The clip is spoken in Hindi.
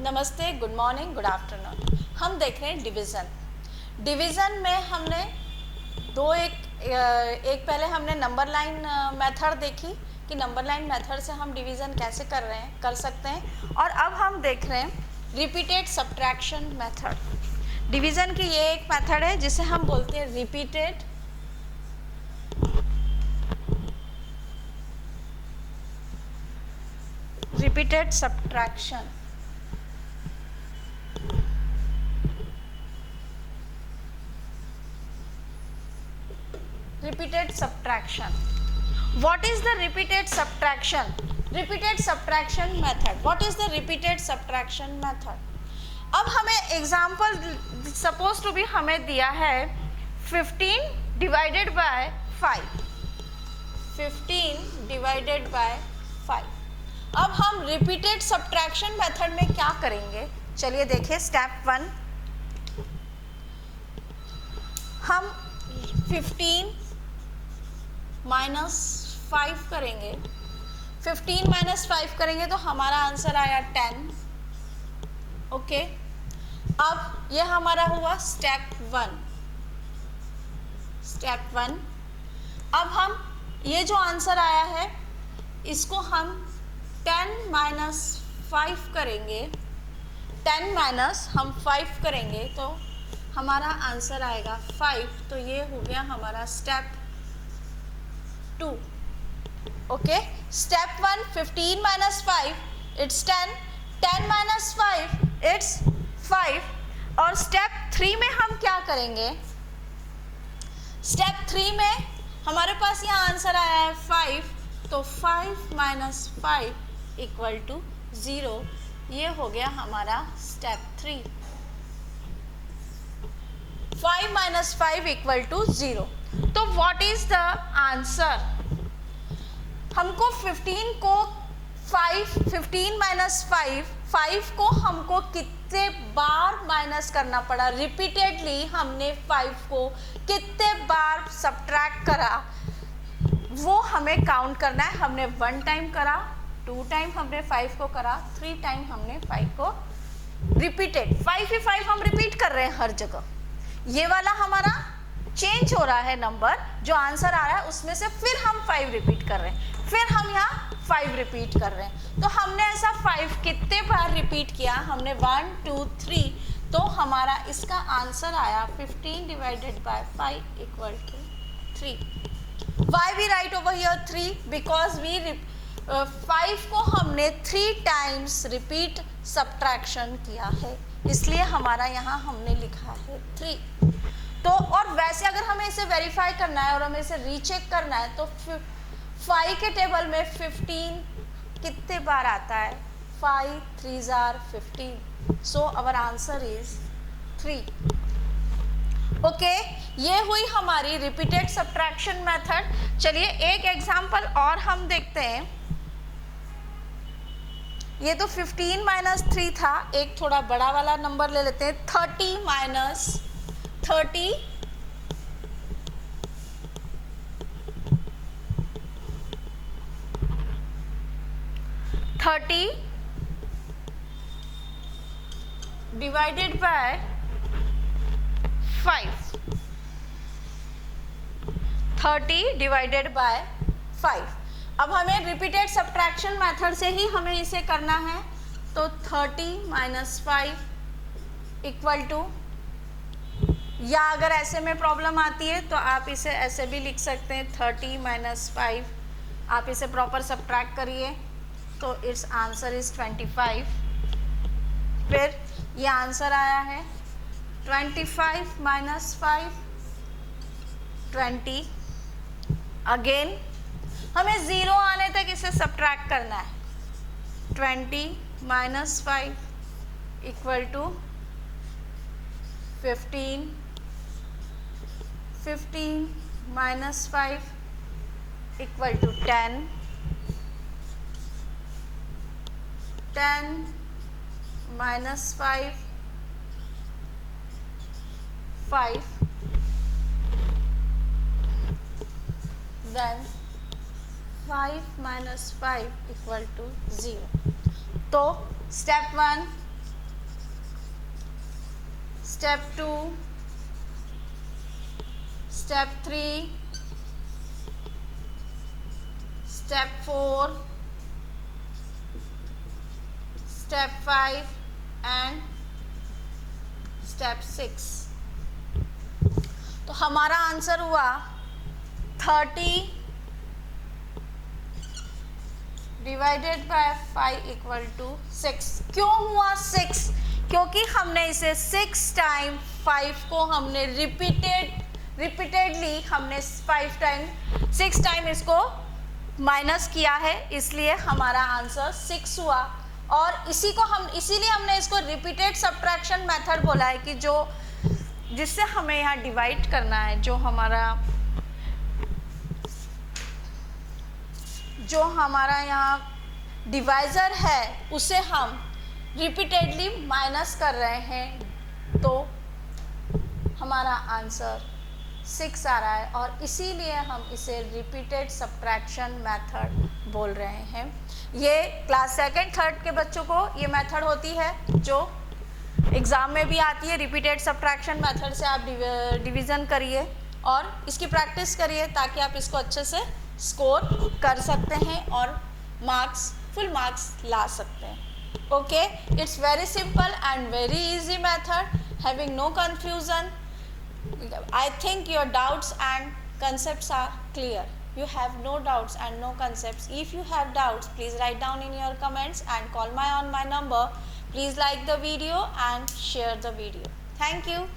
नमस्ते, गुड मॉर्निंग, गुड आफ्टरनून। हम देख रहे हैं डिवीज़न में हमने एक पहले हमने नंबर लाइन मेथड देखी कि नंबर लाइन मेथड से हम डिवीज़न कैसे कर सकते हैं। और अब हम देख रहे हैं रिपीटेड सब्ट्रैक्शन मेथड। डिवीज़न की ये एक मेथड है जिसे हम बोलते हैं repeated subtraction. Repeated subtraction. What is the repeated subtraction? Repeated subtraction method. What is the repeated subtraction method? अब हमें एग्जाम्पल सपोज टू बी हमें दिया है 15 डिवाइडेड बाय 5। 15 divided by 5। अब हम रिपीटेड सब्ट्रैक्शन मेथड में क्या करेंगे, चलिए देखिए। स्टेप 1, हम 15 -5 करेंगे। 15 -5 करेंगे तो हमारा आंसर आया 10। ओके, अब ये हमारा हुआ स्टेप 1। अब हम ये जो आंसर आया है इसको हम 10 - 5 करेंगे। 10 माइनस हम 5 करेंगे तो हमारा आंसर आएगा 5। तो ये हो गया हमारा step 2। Okay, step 1 15 - 5 it's 10, 10 - 5 it's 5। और स्टेप 3 में हम क्या करेंगे, स्टेप 3 में हमारे पास यहाँ आंसर आया है 5, तो 5 - 5 इक्वल टू 0। ये हो गया हमारा स्टेप 3। 5 - 5 equal to 0। तो व्हाट इज द आंसर? हमको 15 को 15 - 5 को हमको कितने बार माइनस करना पड़ा, रिपीटेडली हमने 5 को कितने बार सब्ट्रैक्ट करा वो हमें काउंट करना है। हमने 1 टाइम करा, 2 टाइम हमने 5 को करा, 3 टाइम हमने 5 को रिपीटेड 5 ही 5 हम रिपीट कर रहे हैं हर जगह। ये वाला हमारा चेंज हो रहा है नंबर, जो आंसर आ रहा है उसमें से फिर हम 5 रिपीट कर रहे हैं, फिर हम यहाँ 5 रिपीट कर रहे हैं। तो हमने ऐसा 5 कितने बार रिपीट किया, हमने 1 2 3, तो हमारा इसका आंसर आया 15 divided by 5 equal to 3। Why we write over here 3? Because we 5 को हमने 3 टाइम्स रिपीट सब्ट्रैक्शन किया है, इसलिए हमारा यहाँ हमने लिखा है 3। तो और वैसे अगर हमें इसे वेरीफाई करना है और हमें इसे रीचेक करना है तो 5 के टेबल में 15 कितने बार आता है, 5 3s are 15। So our answer is 3। Okay, ये हुई हमारी रिपीटेड सब्ट्रैक्शन मेथड। चलिए एक एग्जांपल और हम देखते हैं। ये तो 15 - 3 था, एक थोड़ा बड़ा वाला नंबर ले लेते हैं। 30 - 30 डिवाइडेड बाय 5। 30 divided by 5। अब हमें रिपीटेड सब्ट्रैक्शन मेथड से ही हमें इसे करना है, तो 30 - 5 इक्वल टू, या अगर ऐसे में प्रॉब्लम आती है तो आप इसे ऐसे भी लिख सकते हैं 30 - 5। आप इसे प्रॉपर सब्ट्रैक्ट करिए तो इट्स आंसर इज 25। फिर ये आंसर आया है 25 - 5 20। अगेन हमें 0 आने तक इसे सब्ट्रैक्ट करना है। 20 - 5 equal to 15। 15 - 5 equal to 10। 10 - 5 5, then 5 - 5 equal to 0। तो step 1 step 2, step 3, step 4, step 5 and step 6। तो हमारा आंसर हुआ 30 डिवाइडेड बाय 5 इक्वल टू 6। क्यों हुआ 6? क्योंकि हमने इसे 6 टाइम 5 को हमने रिपीटेडली हमने 6 टाइम इसको माइनस किया है, इसलिए हमारा आंसर 6 हुआ। और इसीलिए हमने इसको रिपीटेड सब्ट्रैक्शन मेथड बोला है कि जिससे हमें यहाँ डिवाइड करना है, जो हमारा यहाँ डिवाइज़र है उसे हम रिपीटेडली माइनस कर रहे हैं, तो हमारा आंसर 6 आ रहा है। और इसीलिए हम इसे रिपीटेड सब्ट्रैक्शन मेथड बोल रहे हैं। ये क्लास 2nd 3rd के बच्चों को ये मेथड होती है जो एग्ज़ाम में भी आती है। रिपीटेड सब्ट्रैक्शन मेथड से आप डिवीज़न करिए और इसकी प्रैक्टिस करिए ताकि आप इसको अच्छे से स्कोर कर सकते हैं और फुल मार्क्स ला सकते हैं। Okay, it's very simple and very easy method, having no confusion. I think your doubts and concepts are clear. You have no doubts and no concepts. If you have doubts, please write down in your comments and call on my number. Please like the video and share the video. Thank you.